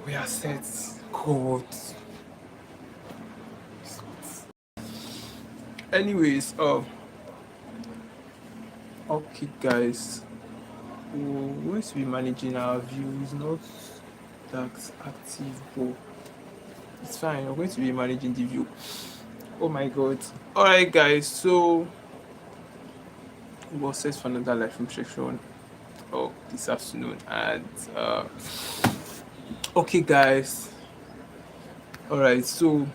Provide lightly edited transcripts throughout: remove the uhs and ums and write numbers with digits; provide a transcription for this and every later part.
We are set. God. Anyways, okay, guys. We're going to be managing our views, not that active, but it's fine. We're going to be managing the view. Oh my god. Alright, guys. So, we're set for another live stream section of this afternoon. And, okay, guys. Alright, so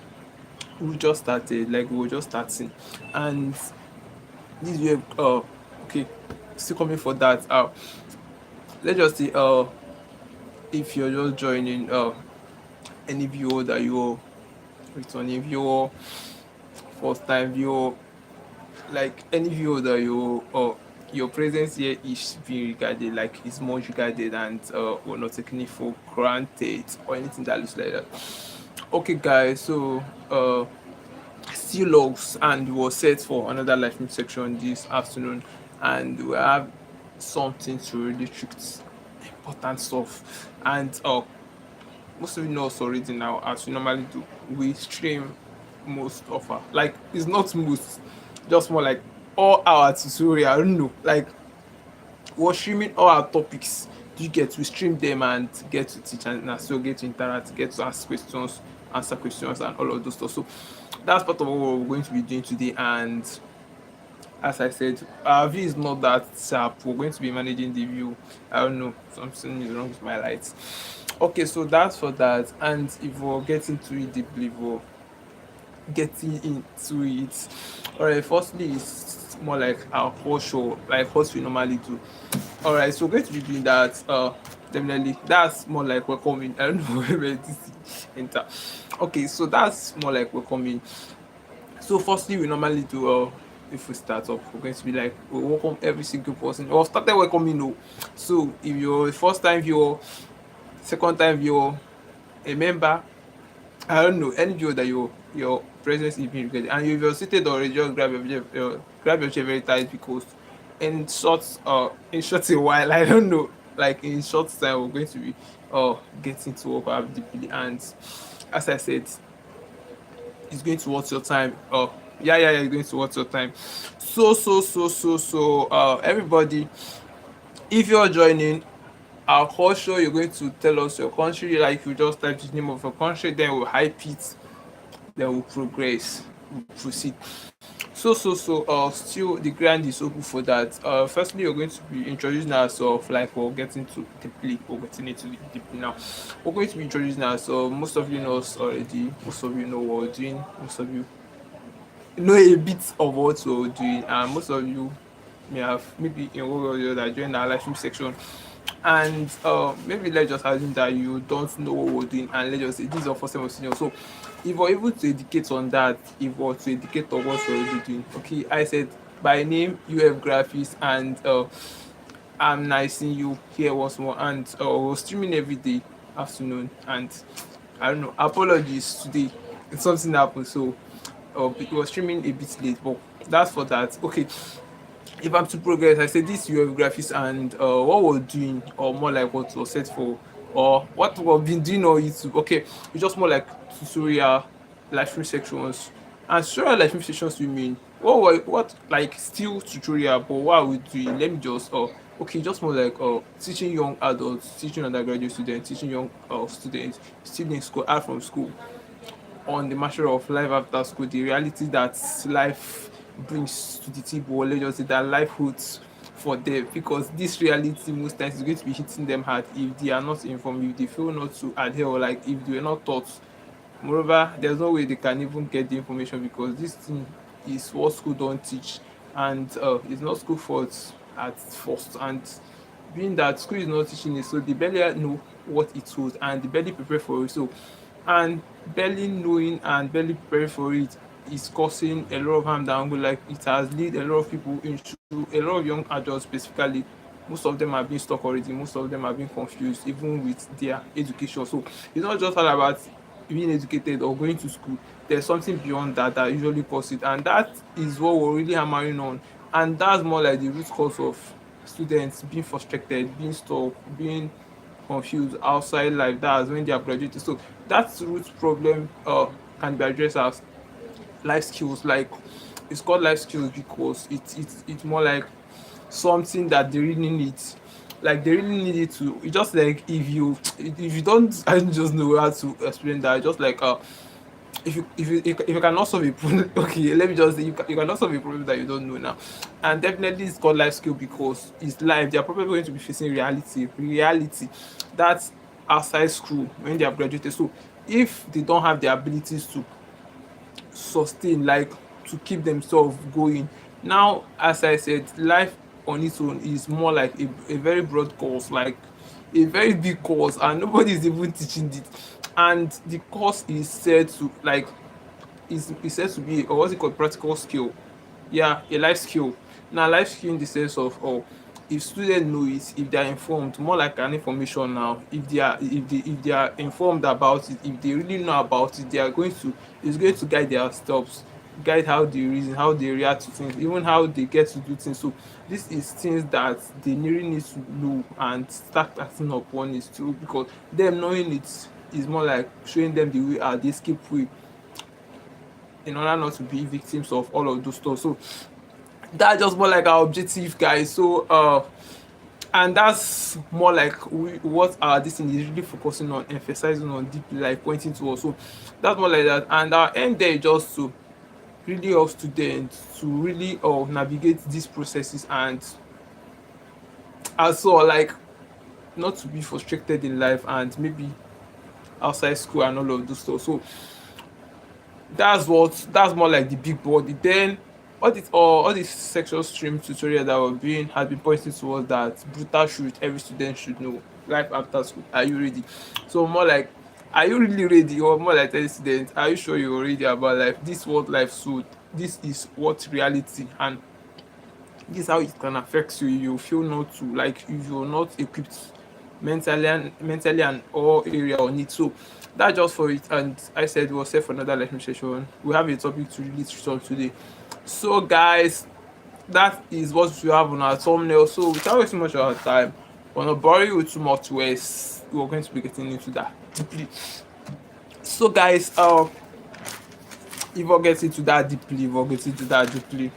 we just started, like, we were just starting. And this year, okay, still coming for that. Let's just say, if you're just joining, any viewer that you're returning viewer, first time viewer, like any viewer that you your presence here is being regarded, like it's much regarded, and we're not taking it for granted or anything that looks like that. Okay, guys, so still logs, and we're set for another live stream section this afternoon, and we have something to really treat, important stuff. And most of you know us already now, as we normally do. We stream most of our, like, it's not most, just more like all our tutorial. I don't know, like, we're streaming all our topics. You get to stream them and get to teach, and still get to interact, get to ask questions, answer questions, and all of those stuff. So that's part of what we're going to be doing today. And as I said, our view is not that sharp. We're going to be managing the view. I don't know, something is wrong with my lights. Okay, so that's for that. And if we're getting to it deeply, we're getting into it. All right, firstly, it's more like our whole show, like what we normally do. All right, so we're going to be doing that. Definitely, that's more like welcoming. I don't know where this enter. Okay, so that's more like welcoming. So firstly, we normally do, if we start off, we're going to be like, we welcome every single person. Or started welcoming, no. So if you're a first time viewer, second time viewer, a member, I don't know, any viewer that your presence is being regarded, and if you're seated already, just grab your chair very tight, because in short a while, I don't know, like in short time, we're going to be getting to work out deeply. And as I said, it's going to worth your time. Oh, yeah, it's going to worth your time. So, everybody, if you're joining our whole show, you're going to tell us your country. Like, you just type the name of your country, then we'll hype it, then we'll progress, we'll proceed. Still the ground is open for that. Firstly, you're going to be introducing ourselves, like we're getting to deeply, we're getting into it deeply now. We're going to be introducing ourselves. Most of you know us already, most of you know what we're doing, most of you know a bit of what we're doing, and most of you may have maybe in one way or the other joined our live stream section. And maybe let's just assume that you don't know what we're doing, and let's just say this is your first time of senior. So if we're able to educate on that, if we're to educate on what we're already doing. Okay, I said by name UFGRAPHICS, and I'm nice seeing you here once more. And we're streaming every day afternoon, and I don't know, apologies today, something happened, so we were streaming a bit late, but that's for that. Okay, if I'm to progress, I say this you have graphics, and what we're doing, or more like what was set for, or what we've been doing on YouTube. Okay, it's just more like tutorial live stream sections. And tutorial live stream sections, we mean what like still tutorial, but what are we doing? Let me just okay, just more like teaching young adults, teaching undergraduate students, teaching young students still in school, out from school, on the matter of life after school, the reality that life brings to the table, or let's just say that life holds for them, because this reality most times is going to be hitting them hard if they are not informed, if they feel not to adhere, or like if they were not taught. Moreover, there's no way they can even get the information, because this thing is what school don't teach, and it's not school fault at first. And being that school is not teaching it, so they barely know what it was, and they barely prepare for it. So, and barely knowing and barely preparing for it is causing a lot of harm down the, like it has led a lot of people into, a lot of young adults specifically, most of them are being stuck already, most of them are being confused even with their education. So it's not just all about being educated or going to school. There's something beyond that that usually causes it, and that is what we're really hammering on. And that's more like the root cause of students being frustrated, being stuck, being confused outside life. That's when they are graduating. So that's root problem can be addressed as life skills. Like it's called life skills because it's more like something that they really need. Like they really need it to. It's just like if you don't, I don't just know how to explain that. Just like if you cannot solve a problem, okay, let me just say you cannot solve a problem that you don't know now. And definitely it's called life skill because it's life. They are probably going to be facing reality that's outside school when they have graduated. So if they don't have the abilities to sustain, like to keep themselves going. Now, as I said, life on its own is more like a very broad course, like a very big course, and nobody is even teaching it. And the course is said to like is said to be, or what's it called, practical skill. Yeah, a life skill. Now life skill in the sense of, oh, if students know it, if they are informed, more like an information. Now if they are informed about it, if they really know about it, they are going to, it's going to guide their steps, guide how they reason, how they react to things, even how they get to do things. So this is things that they really need to know and start acting upon it too, because them knowing it is more like showing them the way, the escape way, in order not to be victims of all of those stuff. So that's just more like our objective, guys. So and that's more like what this thing is really focusing on, emphasizing on deeply, like pointing to us. So that's more like that. And our end there is just to really help students to really navigate these processes, and also like not to be frustrated in life and maybe outside school and all of those stuff. So that's more like the big body. Then all these sexual stream tutorial that were being has been pointing towards that brutal truth every student should know: life after school. Are you ready? So more like, are you really ready? Or more like, tell students, are you sure you're ready about life? This what life, so this is what reality, and this is how it can affect you. You feel not to, like, if you're not equipped mentally and all area on it. So that's just for it. And I said we'll save for another lesson session. We have a topic to really treat on today. So guys, that is what we have on our thumbnail. So without wasting much of our time, we're not bore you with too much words. We're going to be getting into that deeply. So guys, if we'll get into that deeply,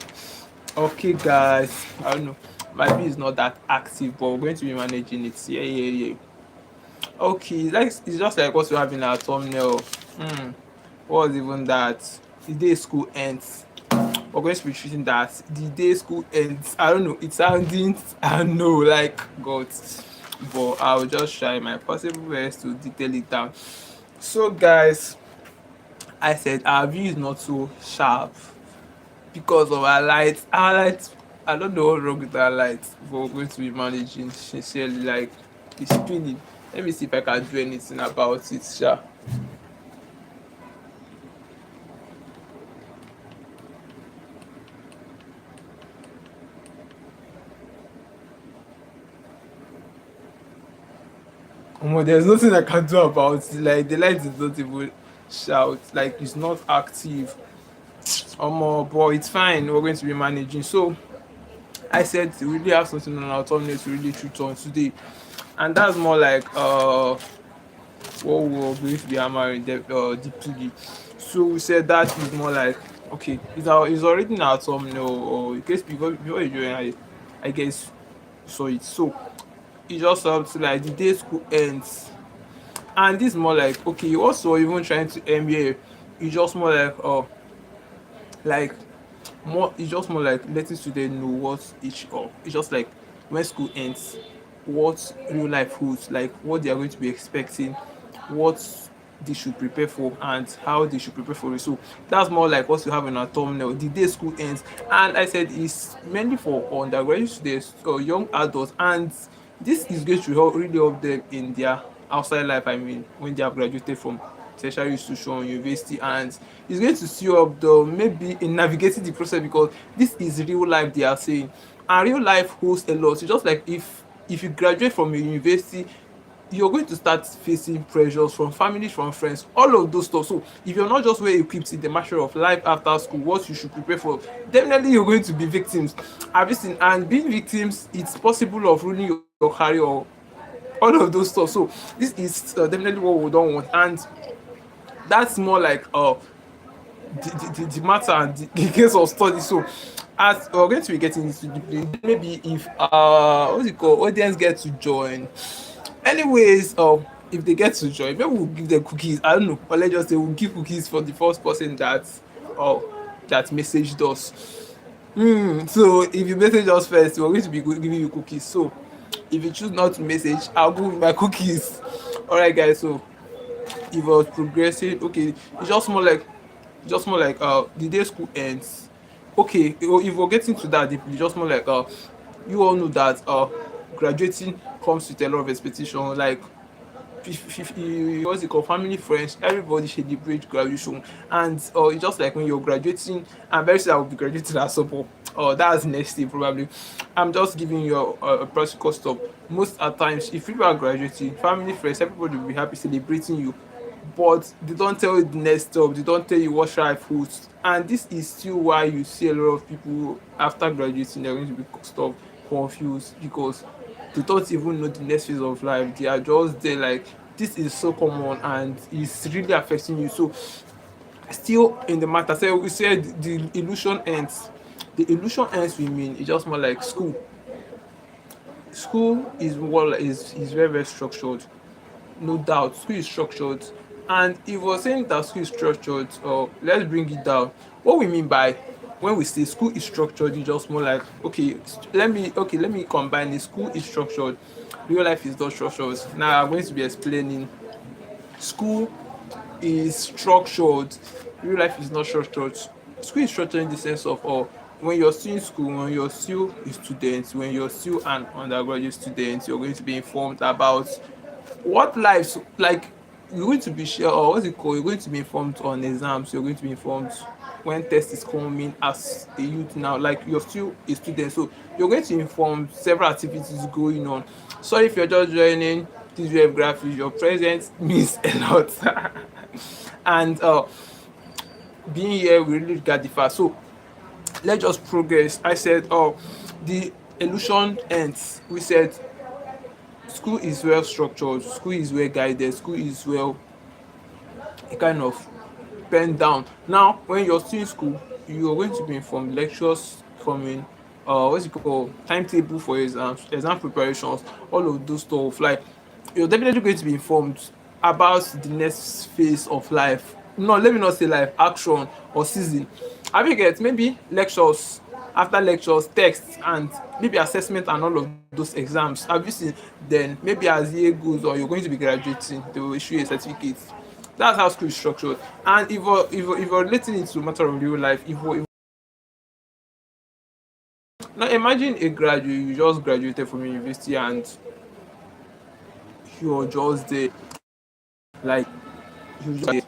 okay guys, I don't know, my bee is not that active, but we're going to be managing it. Yeah. Okay, like it's just like what we have in our thumbnail. What was even that? The day school ends. We're going to be treating that. The day school ends. I don't know, it's sounding, I don't know, like God, but I'll just try my possible best to detail it down. So guys, I said our view is not so sharp because of our lights. Our lights, I don't know what's wrong with our lights, but we're going to be managing sincerely. Like, it's spinning. Let me see if I can do anything about it, sha. There's nothing I can do about it. Like, the light is not even shout. Like, it's not active. But it's fine. We're going to be managing. So I said we really have something on our thumbnail to really treat on today, and that's more like what we're going to be hammering deeply. So we said that is more like, okay, it's already in our thumbnail, or in case before you join, I guess you saw it. So it just helps, like the day school ends, and this more like, okay, you also even trying to aim here. It's just more like more, it's just more like letting students know what each or it's just like when school ends, what real life holds, like what they are going to be expecting, what they should prepare for, and how they should prepare for it. So that's more like what you have in our thumbnail: the day school ends. And I said it's mainly for undergraduate students or young adults, and this is going to really help them in their outside life. I mean, when they have graduated from tertiary institution, university, and it's going to see up the maybe in navigating the process, because this is real life they are saying, and real life holds a lot. It's just like if you graduate from a university, you're going to start facing pressures from family, from friends, all of those stuff. So if you're not just well equipped in the matter of life after school, what you should prepare for, definitely you're going to be victims. Have you seen? And being victims, it's possible of ruining your career, all of those stuff. So this is definitely what we don't want, and that's more like the matter and the case of study. So as we're going to be getting into deeply, maybe if what's it called, audience get to join. Anyways, if they get to join, maybe we'll give them cookies. I don't know, or let's just say we'll give cookies for the first person uh that messaged us. So if you message us first, we're going to be giving you cookies. So if you choose not to message, I'll go with my cookies. All right, guys. So if I was progressing, okay, it's just more like the day school ends. Okay, if we're getting to that deeply, just more like you all know that graduating comes with a lot of expectation. Like what's it called, family, friends, everybody celebrate graduation. And it's just like when you're graduating, I'm very sure I will be graduating at some that's next year probably. I'm just giving you a practical stuff. Most at times if people are graduating, family, friends, everybody will be happy celebrating you, but they don't tell you the next step, they don't tell you what should I put. And this is still why you see a lot of people after graduating, they're going to be stuff confused, because they don't even know the next phase of life. They are just there like, this is so common and it's really affecting you. So still in the matter, so we said the illusion ends. The illusion ends we mean it's just more like school. School is more like, is very very structured, no doubt. School is structured. And if we're saying that school is structured, let's bring it down. What we mean by when we say school is structured, it's just more like, okay, let me combine it. School is structured, real life is not structured. Now I'm going to be explaining. School is structured, real life is not structured. School is structured in the sense of, when you're still in school, when you're still a student, when you're still an undergraduate student, you're going to be informed about what life like. You're going to be sure, or what's it called, you're going to be informed on exams, you're going to be informed when test is coming as a youth. Now like you're still a student, so you're going to inform several activities going on. Sorry if you're just joining this web graphics, your presence means a lot. And being here we really got the fast. So let's just progress. I said, the illusion ends. We said school is well structured, school is well guided, school is well kind of pen down. Now when you're still in school, you're going to be informed, lectures coming, what's it called, timetable for exams, exam preparations, all of those stuff. Like you're definitely going to be informed about the next phase of life. No, let me not say life, action or season. Have you get maybe lectures, after lectures, texts, and maybe assessment and all of those exams? Have you seen? Then maybe as the year goes on, you're going to be graduating, they will issue a certificate. That's how school is structured. And if you're relating it to matter of real life, if now imagine a graduate, you just graduated from university and you're just there, like you just,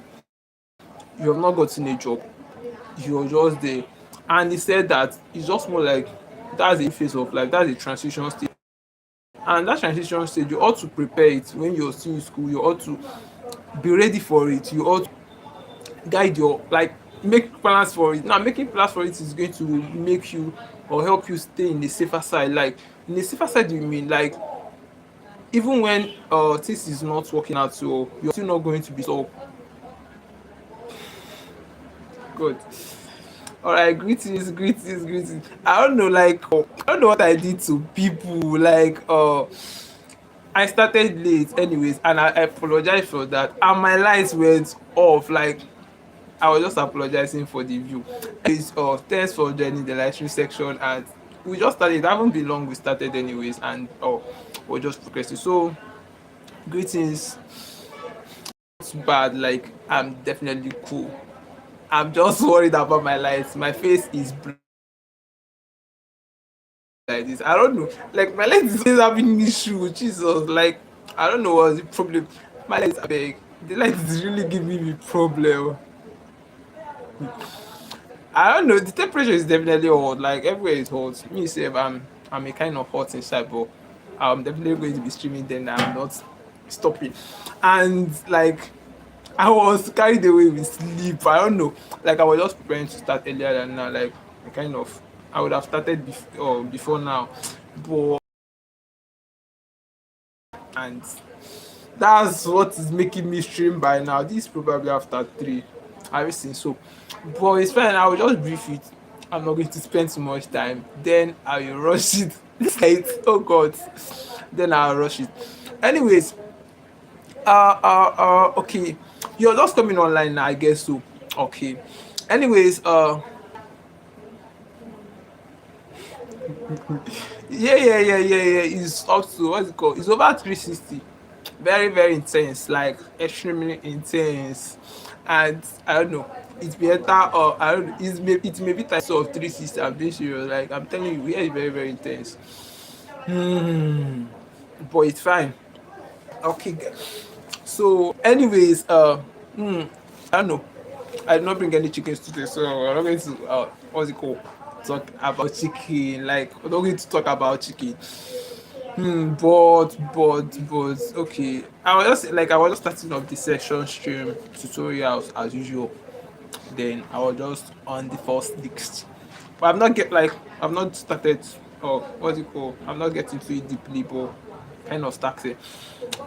you have not gotten a job, you're just there. And he said that it's just more like, that's a phase of life, that's a transition stage. And that transition stage, you ought to prepare it when you're still in school, you ought to be ready for it, you ought to guide your, like, make plans for it. Now making plans for it is going to make you or help you stay in the safer side. Like in the safer side you mean like, even when things is not working out, so you're still not going to be so good. All right, greetings, greetings, greetings. I don't know, like, I don't know what I did to people. Like, I started late, anyways, and I apologize for that. And my lights went off. Like, I was just apologizing for the view. It's thanks for joining the live stream section, and we just started. It haven't been long. We started, anyways, and we're just progressing. So, greetings. It's bad. Like, I'm definitely cool. I'm just worried about my lights. My face is like this. I don't know. Like my leg is always having issue. Jesus, like I don't know what's the problem. My leg is big. The light is really giving me problem. I don't know. The temperature is definitely hot. Like everywhere is hot. Me say I'm a kind of hot inside, but I'm definitely going to be streaming. Then I'm not stopping. And like I was carried away with sleep. I don't know. Like I was just preparing to start earlier than now. Like I kind of, I would have started before now, but and that's what is making me stream by now. This is probably after 3. Have you seen? So, but it's fine. I will just brief it. I'm not going to spend too much time. Then I will rush it. It's like, oh God. Then I'll rush it. Anyways, okay. You're just coming online now, I guess so. Okay. Anyways, yeah. It's up to what's it called? It's over 360. Very, very intense, like extremely intense. And I don't know, it's better or I don't know, it may be types of 360. I'm being serious. Like I'm telling you, yeah, it's very, very intense. Hmm. But it's fine. Okay. So, anyways, I don't know. I did not bring any chickens today, so we're not going to what's it called? Talk about chicken. Like we're not going to talk about chicken. But okay. I was just starting off the session stream tutorials as usual. Then I was just on the first list. But I've not started or what's it called? I'm not getting to it deeply, but kind of started.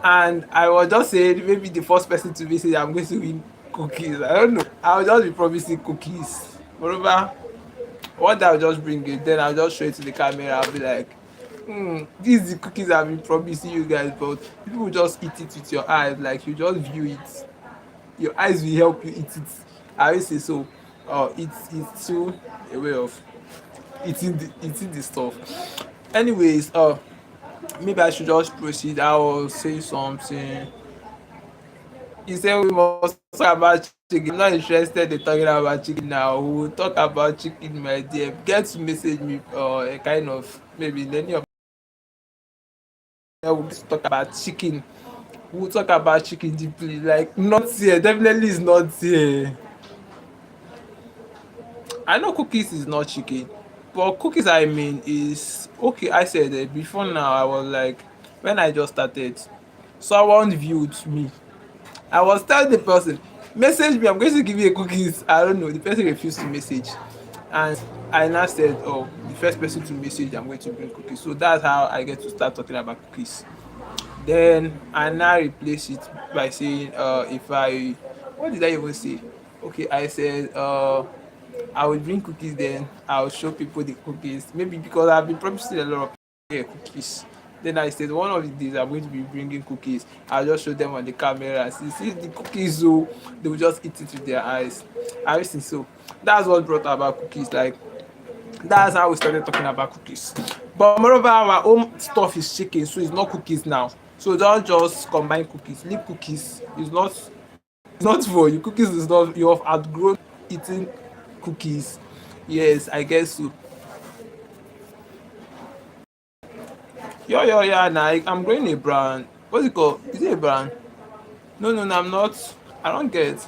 And I was just saying maybe the first person to visit I'm going to win cookies. I don't know. I'll just be promising cookies. Moreover, one day I'll just bring it, then I'll just show it to the camera. I'll be like, these the cookies I've been promising you guys, but people just eat it with your eyes, like you just view it. Your eyes will help you eat it. I will say so. It's still a way of eating the stuff. Anyways, maybe I should just proceed. I will say something. You say we must talk about chicken. I'm not interested in talking about chicken now. We will talk about chicken, my dear. Get to message me a kind of maybe in any of we'll talk about chicken. We'll talk about chicken deeply. Like not here. Definitely is not here. I know cookies is not chicken, but cookies I mean is okay. I said it before now. I was like when I just started, someone viewed me. I was telling the person, message me, I'm going to give you a cookies. I don't know. The person refused to message. And I now said, oh, the first person to message, I'm going to bring cookies. So that's how I get to start talking about cookies. Then I now replace it by saying, if I, what did I even say? Okay, I said, I will bring cookies, then I'll show people the cookies. Maybe because I've been promising a lot of people cookies. Then I said one of the days I'm going to be bringing cookies. I'll just show them on the camera. See the cookies, so they will just eat it with their eyes. I think so. That's what brought about cookies. Like that's how we started talking about cookies. But moreover, our own stuff is chicken, so it's not cookies now. So don't just combine cookies. Leave cookies. It's not for you. Cookies is not you have outgrown eating cookies. Yes, I guess so. Yeah. Nah, I'm growing a brand. What's it called? Is it a brand? No, I'm not. I don't get.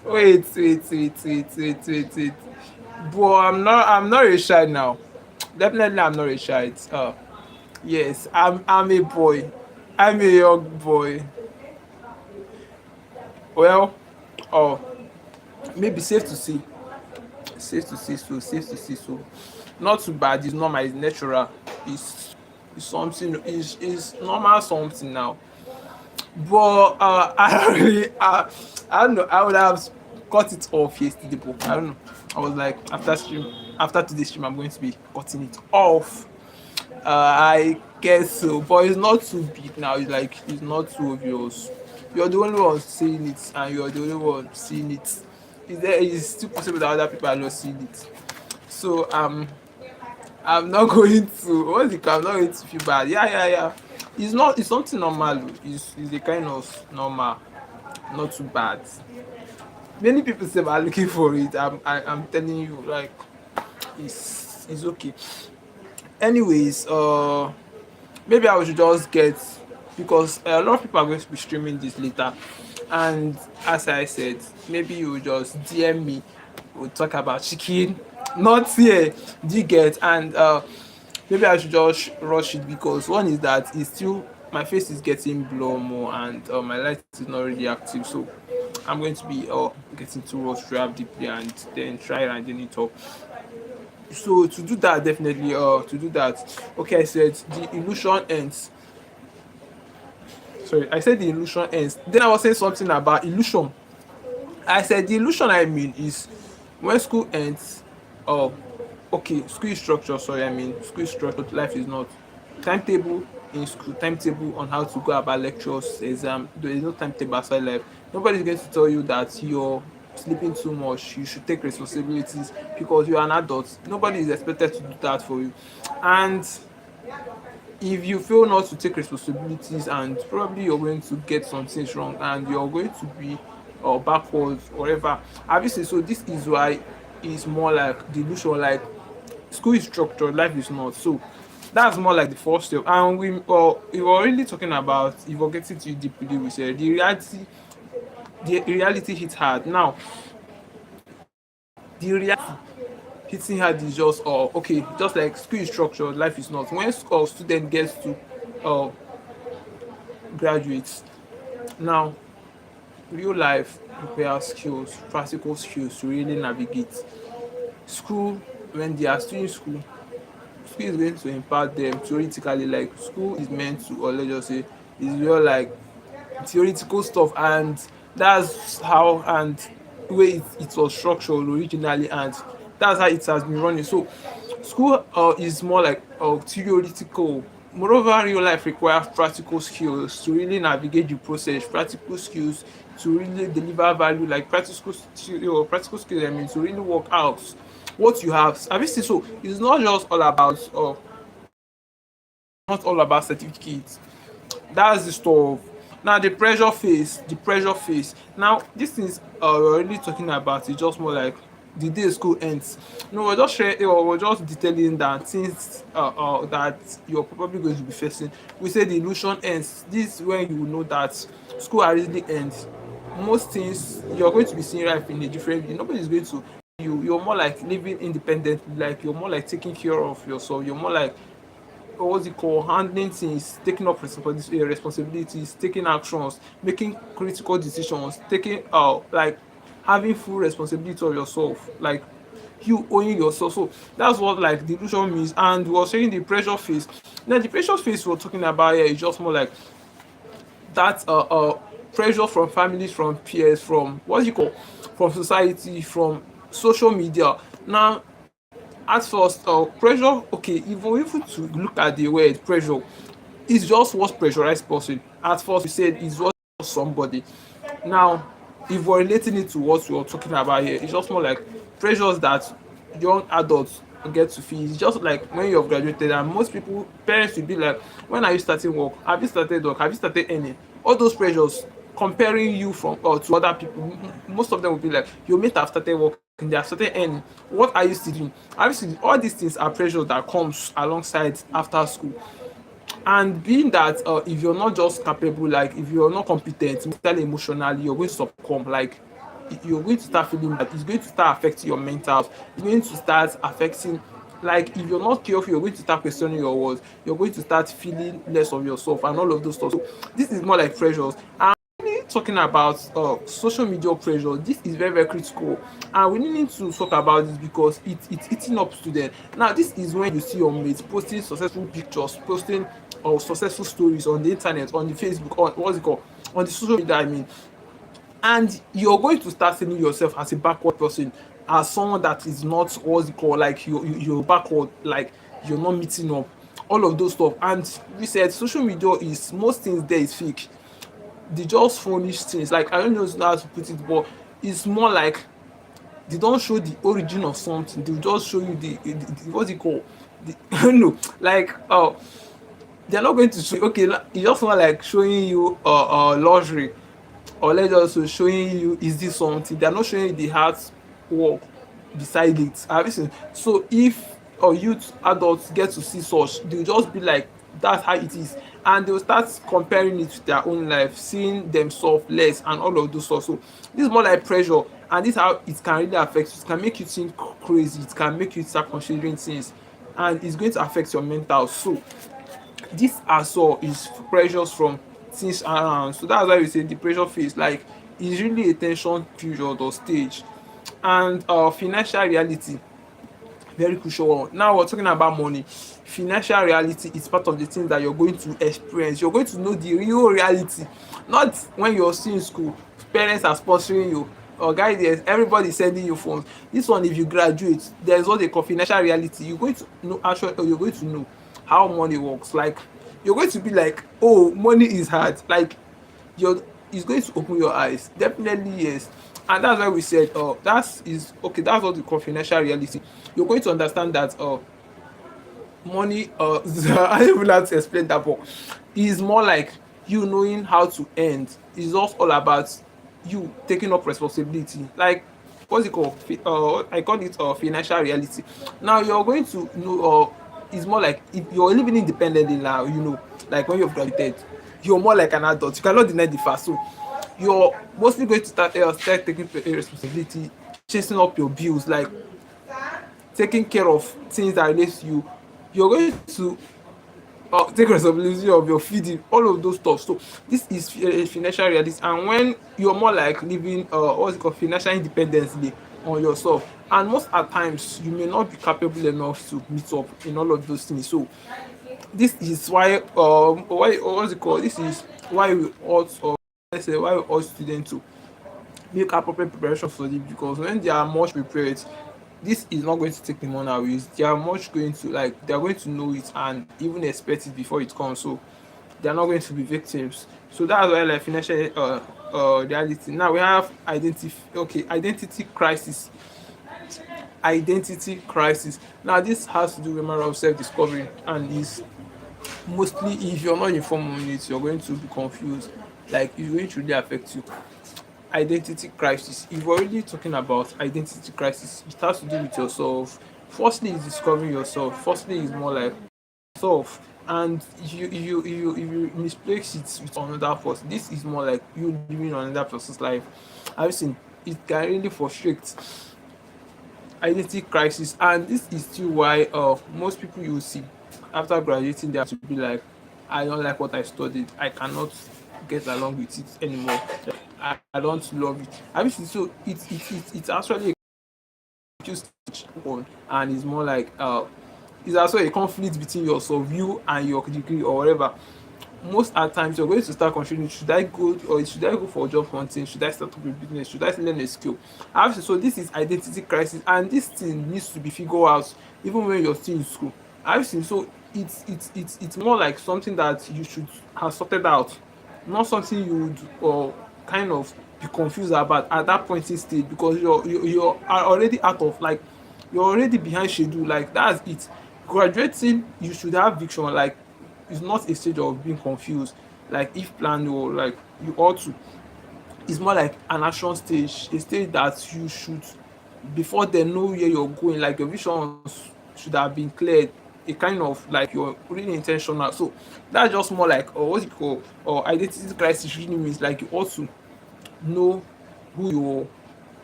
Wait. But I'm not a shy now. Definitely I'm not a shy. Yes, I'm a boy. I'm a young boy. Well, oh, maybe safe to say so. Not too bad. It's normal. It's natural. It's something. It's normal something now. But I don't really. I don't know. I would have cut it off yesterday, but I don't know. I was like, after today's stream, I'm going to be cutting it off. I guess so, but it's not too big now. It's like it's not too obvious. You're the only one seeing it, and you're the only one seeing it. Is still possible that other people are not seeing it? So I'm not going to what's it called? I'm not going to feel bad. Yeah. It's not. It's something normal. It's a kind of normal, not too bad. Many people say are looking for it. I'm telling you, like it's okay. Anyways, maybe I should just get because a lot of people are going to be streaming this later, and as I said, maybe you just DM me. We'll talk about chicken, not here. Do you get? And maybe I should just rush it because one is that it's still my face is getting blur more and my light is not really active, so I'm going to be getting to rush grab deeply and then try and then it up. So to do that, definitely, to do that, okay, I said the illusion ends. Sorry, I said the illusion ends. Then I was saying something about illusion. I said the illusion I mean is when school ends. Oh, okay, school is structured. Sorry, I mean school is structured. Life is not. Timetable in school, timetable on how to go about lectures, exam. There is no timetable outside life. Nobody's going to tell you that you're sleeping too much. You should take responsibilities because you are an adult. Nobody is expected to do that for you. And if you fail not to take responsibilities, and probably you're going to get some things wrong and you're going to be backwards or whatever, obviously. So this is why it's more like the illusion, like school is structured, life is not. So that's more like the first step. And we were really talking about, if we're getting to it deeply, we said the reality hit hard. Now the reality hitting hard is just okay, just like school is structured, life is not. When student gets to uh graduate, now real life requires skills, practical skills to really navigate school. When they are still in school, school is going to impact them theoretically. Like school is meant to, or let's just say, is real like theoretical stuff, and that's how and way it was structured originally, and that's how it has been running. So school is more like theoretical. Moreover, real life requires practical skills to really navigate the process, practical skills to really deliver value, like practical skills, I mean, to really work out what you have you seen. So it's not just all about not all about certificates. That's the stuff. Now the pressure phase. Now this is we're really talking about, it's just more like the day school ends. No, we're just sharing, we're just detailing that things that you're probably going to be facing. We say the illusion ends. This is when you will know that school already ends. Most things you're going to be seeing life in a different way. Nobody's going to you're more like living independently, like you're more like taking care of yourself. You're more like what's it called, handling things, taking up responsibilities, taking actions, making critical decisions, taking like having full responsibility of yourself, like you owning yourself. So that's what like the illusion means. And we were saying the pressure phase. Now the pressure phase we're talking about here is just more like that pressure from families, from peers, from what's it called, from society, from social media. Now at first pressure, okay, if we're able to look at the word pressure, it's just what pressurized person. At first we said it's what somebody. Now if we're relating it to what we're talking about here, it's just more like pressures that young adults get to feel. It's just like when you've graduated and most people, parents will be like, when are you starting work, have you started work, have you started earning, all those pressures comparing you from to other people. Most of them will be like, your mate have started working, they have started earning, what are you still doing? Obviously all these things are pressures that comes alongside after school. And being that if you're not just capable, like if you're not competent mentally, emotionally, you're going to succumb. Like you're going to start feeling that it's going to start affecting your mental health. It's going to start affecting, like if you're not careful, you're going to start questioning your words. You're going to start feeling less of yourself and all of those stuff. So this is more like pressures. And really talking about social media pressure, this is very, very critical, and we need to talk about this because it's eating up students. Now this is when you see your mates posting successful pictures, posting successful stories on the internet, on the Facebook, on what's it called, on the social media, I mean, and you're going to start seeing yourself as a backward person, as someone that is not what's it called, like you're backward, like you're not meeting up, all of those stuff. And we said social media is, most things there is fake. They just furnish things, like I don't know how to put it, but it's more like they don't show the origin of something, they just show you the what's it called, the I don't know, like they're not going to show, okay, it's just more like showing you luxury, or let's also showing you is this something, they're not showing you the hard work beside it. Have you seen? So if youth adults get to see such, they'll just be like, that's how it is, and they'll start comparing it to their own life, seeing themselves less and all of those stuff. So this is more like pressure, and this is how it can really affect you. It can make you think crazy, it can make you start considering things, and it's going to affect your mental. So this as well is pressures from things around. So that's why we say the pressure phase, like, is really a tension period or stage. And financial reality, very crucial one. Now we're talking about money. Financial reality is part of the things that you're going to experience. You're going to know the real reality, not when you're still in school. Parents are sponsoring you, or guidance, everybody is sending you funds. This one, if you graduate, there's what they call financial reality. You're going to know actually, or you're going to know how money works. Like you're going to be like, oh, money is hard. Like you're it's going to open your eyes. Definitely yes. And that's why we said, that is okay. That's what we call financial reality. You're going to understand that money, I don't even have to explain that, but it's more like you knowing how to end. It's just all about you taking up responsibility. Like what's it called? I call it financial reality. Now you're going to know, it's more like if you're living independently now, like when you've graduated, you're more like an adult. You cannot deny the fact. So you're mostly going to start taking responsibility, chasing up your bills, like taking care of things that relate to you. You're going to take responsibility of your feeding, all of those stuff. So this is financial reality. And when you're more like living what's it called, financial independence day on yourself, and most at times you may not be capable enough to meet up in all of those things. So this is why why what's it called, this is why we ought, or let's say why we ought students to make appropriate preparation for it, because when they are much prepared, this is not going to take them unawares. They are much going to, like, they are going to know it and even expect it before it comes. So they are not going to be victims. So that's why, like, financial reality. Now we have identity crisis. Identity crisis. Now this has to do with matter of self-discovery, and is mostly, if you're not informed on it, you're going to be confused. Like it's going to really affect you. Identity crisis, if we're already talking about identity crisis, it has to do with yourself. Firstly is discovering yourself. Firstly is more like self. And if you misplace it with another person, this is more like you living on another person's life. I've seen it can really frustrate. Identity crisis, and this is still why most people you see after graduating, they have to be like, I don't like what I studied, I cannot get along with it anymore, I don't love it. I mean, so it's actually a confused one, and it's more like it's also a conflict between yourself, you and your degree or whatever. Most at times you're going to start considering, should I go for job hunting, should I start up a business, should I learn a skill. Actually, so this is identity crisis, and this thing needs to be figured out even when you're still in school. Actually, so it's more like something that you should have sorted out, not something you would or kind of be confused about at that point in stage, because you're are already out of, like, you're already behind schedule. Like that's it. Graduating, you should have vision. Like it's not a stage of being confused, like if planned, or like you ought to. It's more like an action stage, a stage that you should, before they know where you're going, like your visions should have been cleared, a kind of like you're really intentional. So that's just more like, or what's it called, or identity crisis really means like you ought to know who you,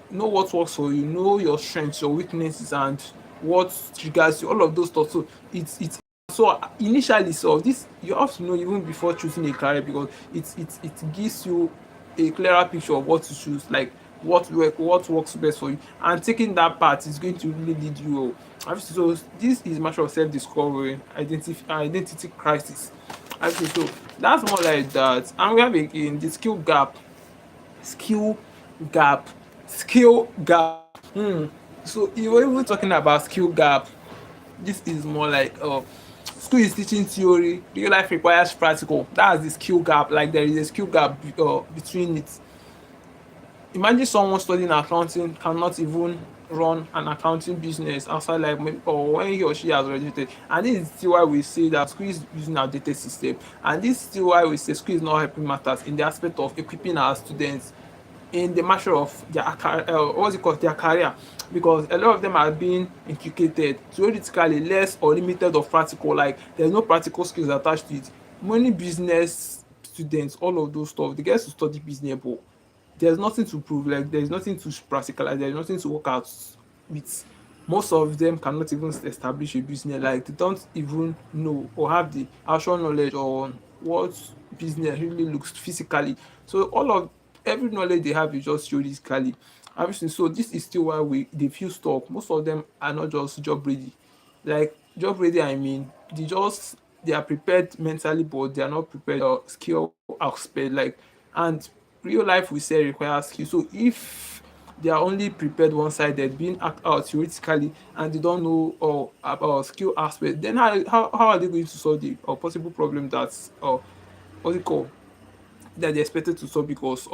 know what works for you, know your strengths, your weaknesses, and what triggers you, all of those stuff. So it's so initially, so this you have to know even before choosing a career, because it gives you a clearer picture of what to choose, like what works best for you, and taking that path is going to really lead you well. So this is matter of self-discovery, identity crisis. Actually, so that's more like that. And we have again the skill gap skill gap. So if we're even talking about skill gap, this is more like school is teaching theory, real life requires practical. That's the skill gap. Like there is a skill gap between it. Imagine someone studying accounting cannot even run an accounting business outside, like or when he or she has graduated. And this is still why we say that school is using outdated system, and this is still why we say school is not helping matters in the aspect of equipping our students in the matter of their what's it called, their career, because a lot of them are being inculcated theoretically less or limited of practical. Like there's no practical skills attached to it. Many business students, all of those stuff, they get to study business, but there's nothing to prove. Like there's nothing to practicalize, there's nothing to work out with. Most of them cannot even establish a business. Like they don't even know or have the actual knowledge on what business really looks physically. So all of every knowledge they have is just theoretically. everything. So this is still why we they feel stuck. Most of them are not just job ready. Like job ready, I mean, they are prepared mentally, but they are not prepared skill aspect. Like, and real life we say requires skill. So if they are only prepared one sided, being act out theoretically, and they don't know about skill aspect, then how are they going to solve the possible problem that's what's it called that they're expected to solve? Because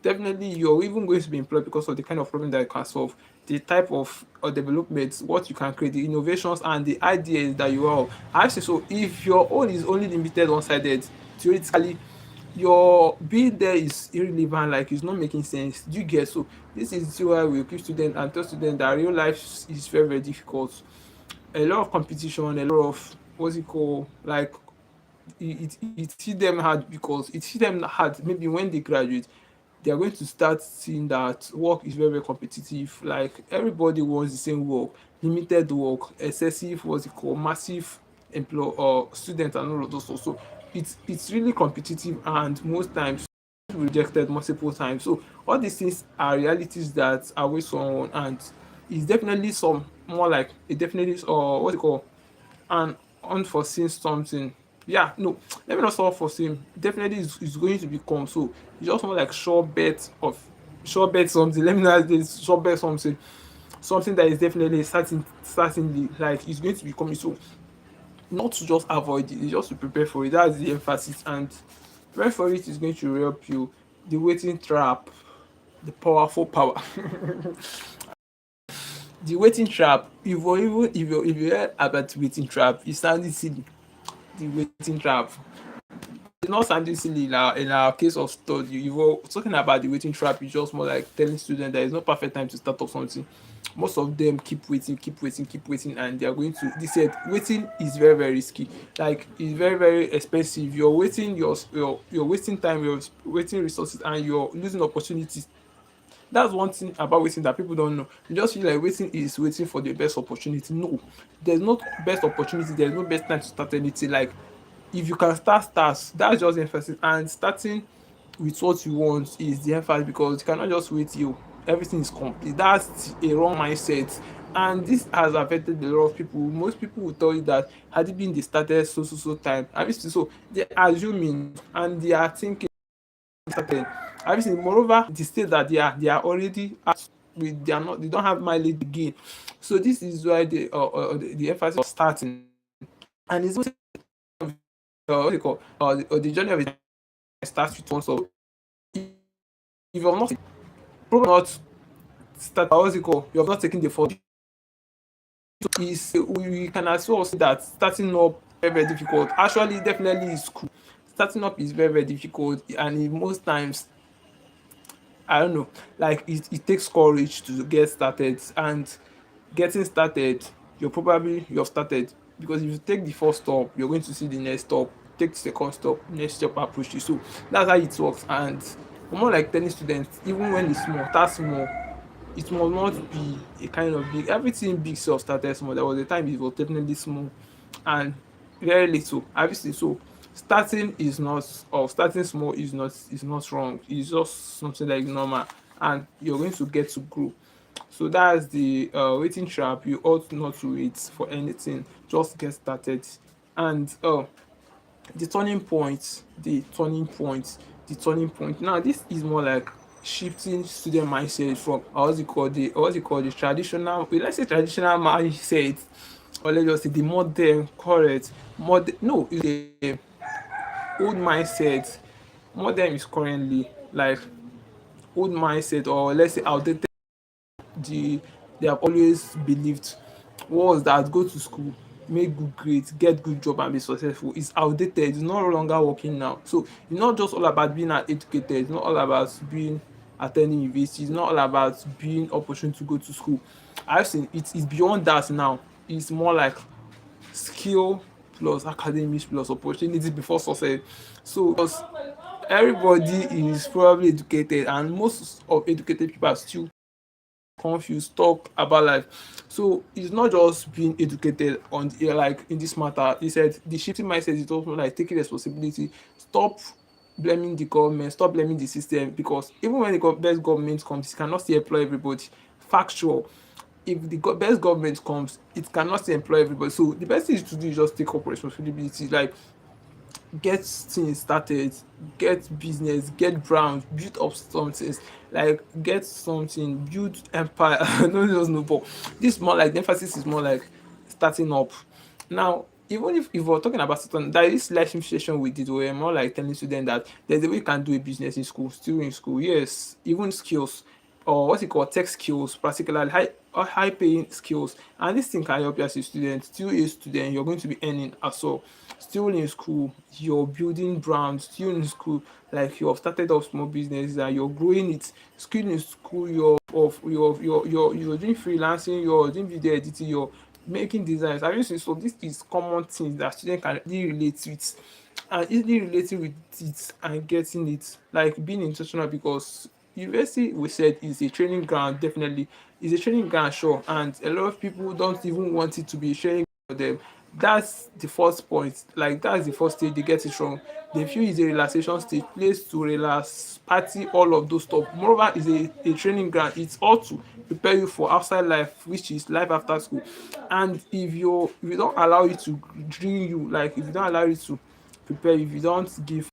definitely you're even going to be employed because of the kind of problem that you can solve, the type of development, what you can create, the innovations and the ideas that you have. Actually, so if your own is only limited one-sided, theoretically, your being there is irrelevant, like it's not making sense. Do you get? So this is why we equip students and tell students that real life is very, very difficult. A lot of competition, a lot of what's it called, like it hit them hard because it hit them hard maybe when they graduate. They are going to start seeing that work is very, very competitive. Like everybody wants the same work, limited work, excessive, what's it called, massive employ or student and all of those stuff. So it's really competitive, and most times rejected multiple times. So all these things are realities that await someone, and it's definitely some more like it definitely what's it called, an unforeseen something. Yeah, no, let me not say unforeseen. Definitely is going to become. So it's just more like sure bet something. Let me not this sure bet something. Something that is definitely certainly like it's going to be coming. So not to just avoid it, it's just to prepare for it. That's the emphasis. And prepare for it is going to help you. The waiting trap, the powerful power. The waiting trap. If you heard about waiting trap, it sounded silly. The waiting trap. It's not sounding silly in our case of study. You were talking about the waiting trap. It's just more like telling students that it's not perfect time to start up something. Most of them keep waiting, keep waiting, keep waiting, and they are going to. They said waiting is very, very risky. Like it's very, very expensive. You're waiting, you're wasting time, you're wasting resources, and you're losing opportunities. That's one thing about waiting that people don't know. You just feel like waiting is waiting for the best opportunity. No, there's no best opportunity. There's no best time to start anything. Like if you can start. That's just the emphasis. And starting with what you want is the emphasis, because you cannot just wait till everything is complete. That's a wrong mindset. And this has affected a lot of people. Most people will tell you that had it been they started so time. Obviously, so they're assuming and they are thinking started. Obviously, moreover, the state that they are already at with they don't have mileage again. So this is why the emphasis of starting, and it's what they call the journey of it starts with one. So if you're not probably not start what's it called, you have not taken the first. Is we can as well say that starting up very, very difficult. Actually, definitely is cool. Starting up is very, very difficult, and in most times I don't know, like it takes courage to get started, and getting started, you've started, because if you take the first stop, you're going to see the next stop, take the second stop, next step approach you. So that's how it works. And for more like telling students, even when it's small, that's small, it must not be a kind of big. Everything big self started small. There was a time it was definitely small and very little. Obviously, so starting is not, or starting small is not wrong. It's just something like normal, and you're going to get to grow. So that's the waiting trap. You ought not to wait for anything. Just get started. And the turning point, the turning point. Now this is more like shifting student mindset from what's it called the traditional, let's say traditional mindset, or let's just say the modern correct modern, no, it's a old mindset. Modern is currently like old mindset, or let's say outdated. They have always believed was that go to school, make good grades, get good job and be successful is outdated. It's no longer working now. So it's not just all about being an educated, it's not all about being attending university, it's not all about being opportunity to go to school. I've seen it's beyond that now. It's more like skill plus academics plus opportunity before success. So because everybody is probably educated, and most of educated people are still confused, talk about life. So it's not just being educated on like in this matter. He said the shifting mindset is also like taking responsibility. Stop. blaming the government, stop blaming the system, because even when the best government comes, it cannot still employ everybody. Factual. If the best government comes, it cannot still employ everybody. So the best thing to do is just take up responsibility. Like, get things started, get business, get brand, build up something, like get something, build empire. I don't just know, but this more like the emphasis is more like starting up. Now, even if we're talking about certain, that is live session we did, we were more like telling students that there's a way you can do a business in school, still in school. Yes, even skills, or what's it called, tech skills, particularly high or high paying skills. And this thing can help you as a student. Still a student, you're going to be earning as well. Still in school, you're building brands. Still in school, like you have started off small businesses and you're growing it. Still in school, you're doing freelancing, you're doing video editing, you're making designs. Have you seen? So this is common things that students can really relate with, and easily relating with it and getting it, like being intentional, because university, we said, is a training ground. Definitely is a training ground, sure, and a lot of people don't even want it to be a training ground for them. That's the first point, like that's the first stage they get it wrong. They feel it's a relaxation stage, place to relax, party, all of those stuff. Moreover, is a training ground. It's all to prepare you for outside life, which is life after school. And if you don't allow it to drain you, like if you don't allow it to prepare, if you don't give,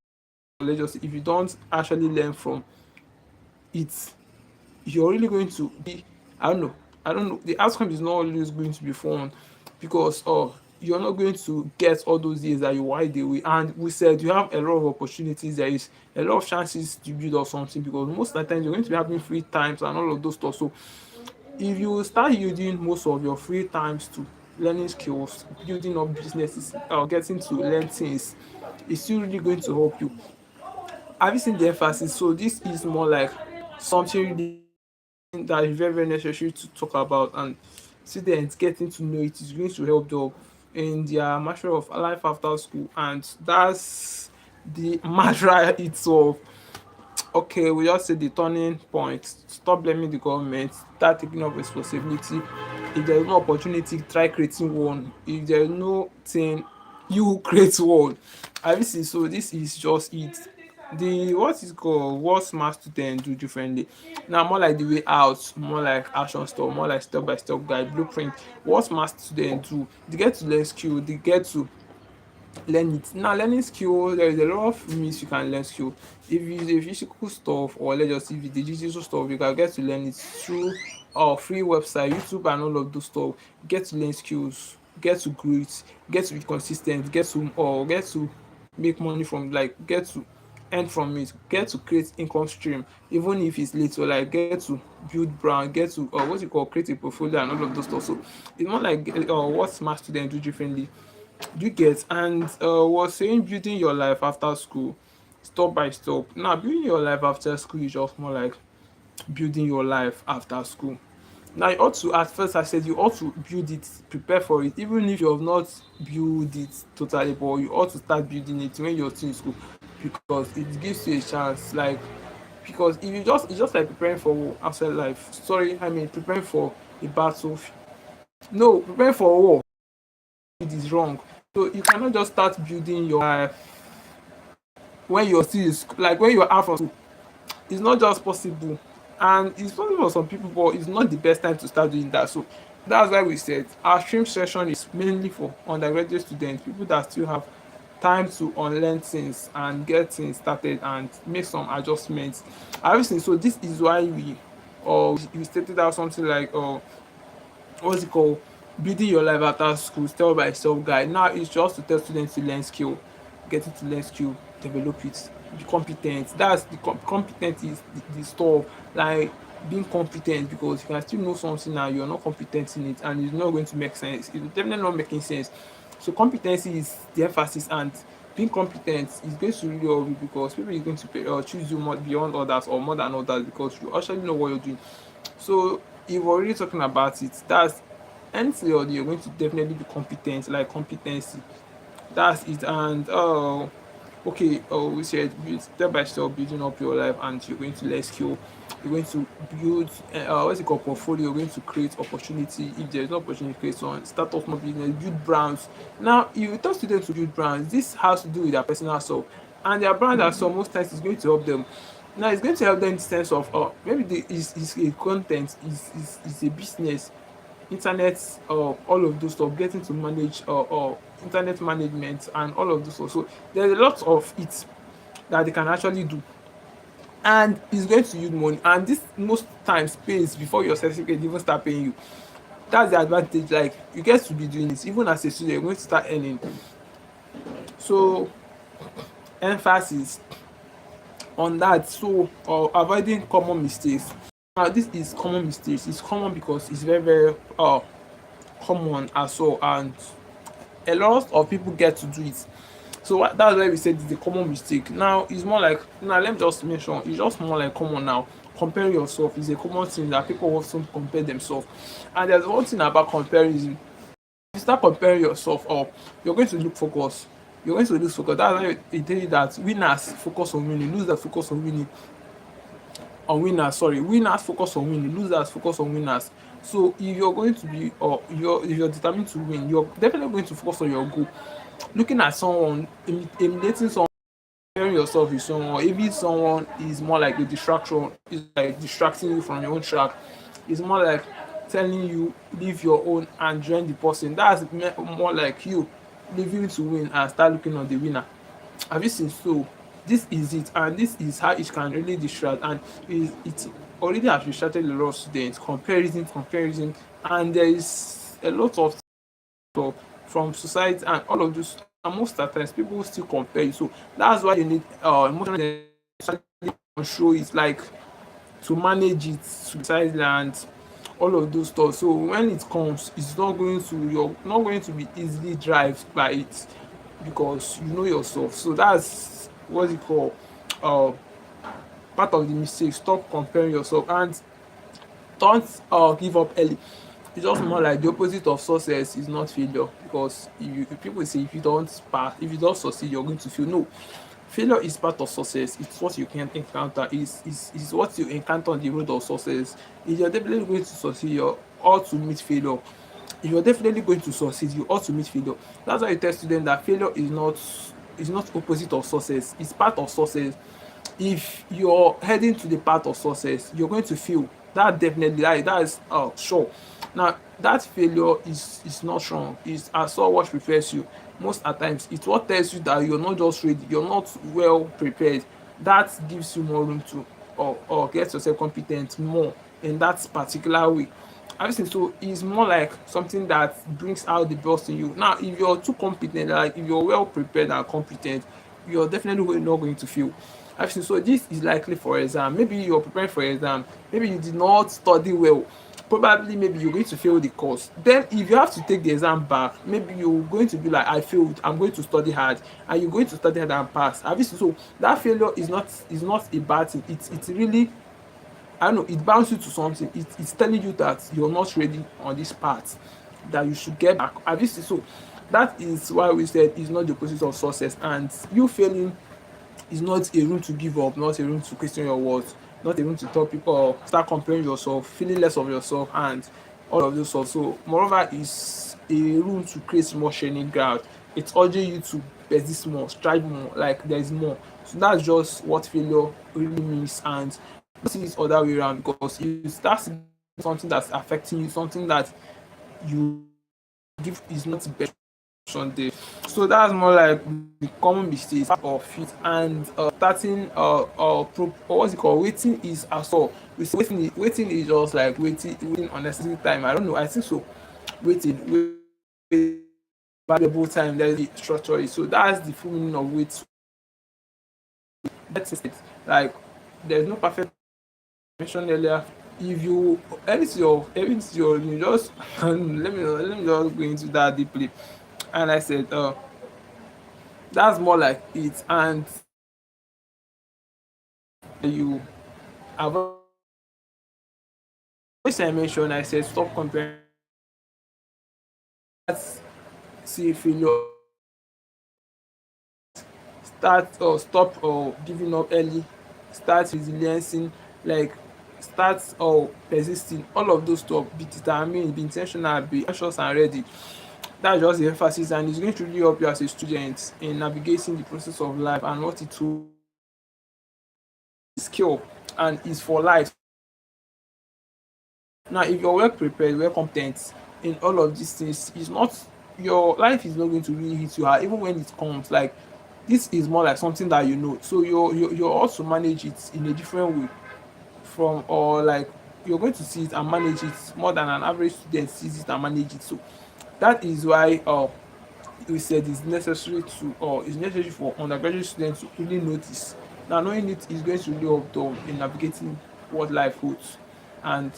let's just say, if you don't actually learn from it, you're really going to be, I don't know, the outcome is not always going to be fun, because you're not going to get all those years that you wide away. And we said you have a lot of opportunities, there is a lot of chances to build up something, because most of the time you're going to be having free times and all of those stuff. So if you start using most of your free times to learning skills, building up businesses, or getting to learn things, it's still really going to help you. Have you seen the emphasis? So this is more like something really that is very, very necessary to talk about, and students getting to know it is going to help them in their matter of life after school. And that's the matter itself. Okay, we just say the turning point. Stop blaming the government, start taking up responsibility. If there is no opportunity, try creating one. If there is no thing, you create one. Have you seen? So this is just it. The what is called, what smart students do differently. Now more like the way out, more like action step, more like step by step guide, blueprint. What smart students do, they get to learn skill, they get to learn it. Now learning skill, there is a lot of means you can learn skill. If it's a physical stuff, or let's just say if it's the digital stuff, you can get to learn it through free website, YouTube and all of those stuff. Get to learn skills, get to grow it, get to be consistent, get to make money from, like get to earn from it, get to create income stream even if it's little, like get to build brand, get to what you call, create a portfolio and all of those stuff. So it's not like what smart students do differently, do you get? And was saying building your life after school, step by step. Now building your life after school is just more like building your life after school. Now you ought to, at first I said you ought to build it, prepare for it, even if you have not built it totally, but you ought to start building it when you're still in school, because it gives you a chance. Like, because if you just, it's just like preparing for outside life. Sorry, I mean preparing for a battle. No, preparing for a war. It is wrong. So you cannot just start building your life when you're still in like when you're out of school. It's not just possible, and it's possible for some people, but it's not the best time to start doing that. So that's why we said our stream session is mainly for undergraduate students, people that still have time to unlearn things and get things started and make some adjustments. Obviously, so this is why we stated out something like what's it called, building your life after school, step by step guide. Now it's just to tell students to learn skill, getting to learn skill, develop it, be competent. That's the competent is the stuff, like being competent, because you can still know something and you're not competent in it, and it's not going to make sense, it's definitely not making sense. So competency is the emphasis, and being competent is going to really help you, because people is going to choose you more beyond others, or more than others, because you actually know what you're doing. So if we're really talking about it, that's anything you're going to definitely be competent, like competency. That's it. And okay, we said build step by step, building up your life, and you're going to learn skill. You're going to build what's it called, portfolio. You're going to create opportunity. If there's no opportunity, create one. Start off more business, build brands. Now, if you tell students to build brands, this has to do with their personal self. and their brand as well most times is going to help them. Now it's going to help them in the sense of maybe is a content is a business, internet, all of those stuff, getting to manage internet management and all of those stuff. So there's a lot of it that they can actually do, and it's going to use money, and this most times pays before your certificate even start paying you. That's the advantage. Like you get to be doing this even as a student, you're going to start earning. So emphasis on that. So avoiding common mistakes. Now this is common mistakes. It's common because it's very very common as well, and a lot of people get to do it. So that's why we said it's a common mistake. Now it's more like, now let me just mention, it's just more like common now. Comparing yourself is a common thing that people often compare themselves. And there's one thing about comparison. If you start comparing yourself up, you're going to look focus. You're going to lose focus. That's why they tell you that winners focus on winning, losers focus on winning. On winners, sorry, winners focus on winning, losers focus on winners. So if you're going to be, or if you're determined to win, you're definitely going to focus on your goal. Looking at someone, emulating someone, comparing yourself with someone, or even someone is more like a distraction, is like distracting you from your own track. It's more like telling you leave your own and join the person. That's more like you leaving to win and start looking on the winner. Have you seen? So this is it, and this is how it can really distract, and it already has distracted a lot of students. Comparison, and there is a lot of stuff from society and all of this. And most of the times, people still compare you. So that's why you need emotional control. It's like to manage it, suicide and all of those stuff. So when it comes, it's not going to, you're not going to be easily driven by it because you know yourself. So that's what you call uh part of the mistake. Stop comparing yourself and don't give up early. It's just more like the opposite of success is not failure, because if people say if you don't pass, if you don't succeed, you're going to fail. No, failure is part of success. It's what you can encounter. Is what you encounter on the road of success. If you're definitely going to succeed, you ought to meet failure. If you're definitely going to succeed, you ought to meet failure. That's why I tell students that failure is not opposite of success. It's part of success. If you're heading to the path of success, you're going to fail. That definitely, that is sure. Now that failure is not wrong. It's as well what prepares you. Most at times it's what tells you that you're not just ready, you're not well prepared. That gives you more room to or get yourself competent more in that particular way. Obviously, so it's more like something that brings out the best in you. Now if you're too competent, like if you're well prepared and competent, you're definitely not going to fail. Actually, so this is likely for exam. Maybe you're preparing for exam, maybe you did not study well, probably maybe you're going to fail the course. Then if you have to take the exam back, maybe you're going to be like, I failed, I'm going to study hard, and you're going to study hard and pass. Obviously, so that failure is not a bad thing. It's really, I don't know, it bounds you to something. It's telling you that you're not ready on this part, that you should get back. Obviously, so that is why we said it's not the opposite of success, and you failing is not a room to give up, not a room to question your worth, not a room to tell people or start comparing yourself, feeling less of yourself, and all of those stuff. So, moreover, is a room to create more shining ground. It's urging you to persist more, strive more, like there is more. So that's just what failure really means, and don't see it other way around, because if that's something that's affecting you, something that you give is not best Sunday. So that's more like the common mistakes of it, and starting or what's it called? Waiting is as well. Waiting is just like waiting unnecessary time. I don't know. I think so. Waiting valuable time. There's the structure. So that's the full meaning of wait. That's it. Like there's no perfect mentioned earlier. If you edit your you just let me just go into that deeply. And I said, that's more like it. And you avoid, I mentioned, I said stop comparing. That's see failure. Start or stop or giving up early. Start resiliency, like start or persisting. All of those stuff. Be determined, be intentional, be anxious and ready. That's just the emphasis, and it's going to really help you as a student in navigating the process of life and what it will skill and is for life. Now, if you're well prepared, well competent in all of these things, it's not, your life is not going to really hit you hard, even when it comes. Like, this is more like something that you know, so you're also manage it in a different way from, or like, you're going to see it and manage it more than an average student sees it and manage it. So that is why we said it's necessary to, or it's necessary for undergraduate students to really notice. Now, knowing it is going to really help them in navigating what life holds, and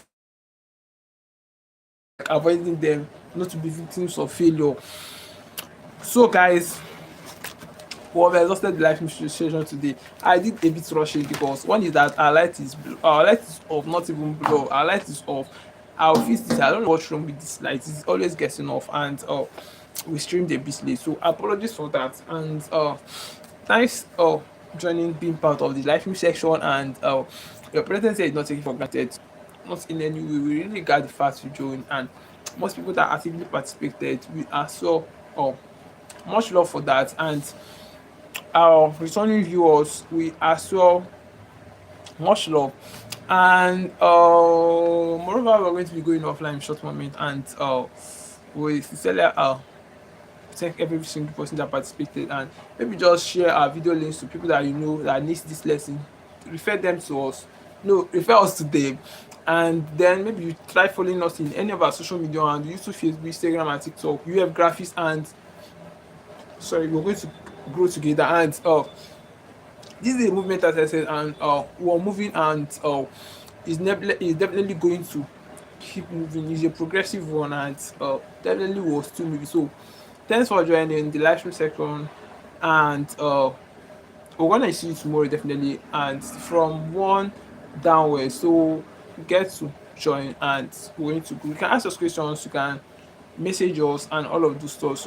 avoiding them not to be victims of failure. So guys, well, we exhausted the life situation today. I did a bit rushing because one is that our light is off, not even blue. Our light is off. I'll fix this. I don't know what's wrong with this light. It's always getting off, and we streamed a bit late. So apologies for that. And thanks joining, being part of the live stream section, and your presence here is not taken for granted. Not in any way. We really got the fact you joined, and most people that actively participated, we are so much love for that. And our returning viewers, we as well, much love. And moreover, we're going to be going offline in short moment, and we sincerely thank every single person that participated, and maybe just share our video links to people that you know that needs this lesson. Refer them to us. No, refer us to them. And then maybe you try following us in any of our social media, and YouTube, Facebook, Instagram, and TikTok, UF Graphics, and sorry, we're going to grow together. And this is a movement, as I said, and we're moving, and is definitely going to keep moving. It's a progressive one, and definitely will still moving. So thanks for joining the live stream section, and we're gonna see you tomorrow definitely, and from one downwards. So get to join, and we're going to, you can ask us questions, you can message us, and all of those stuff. So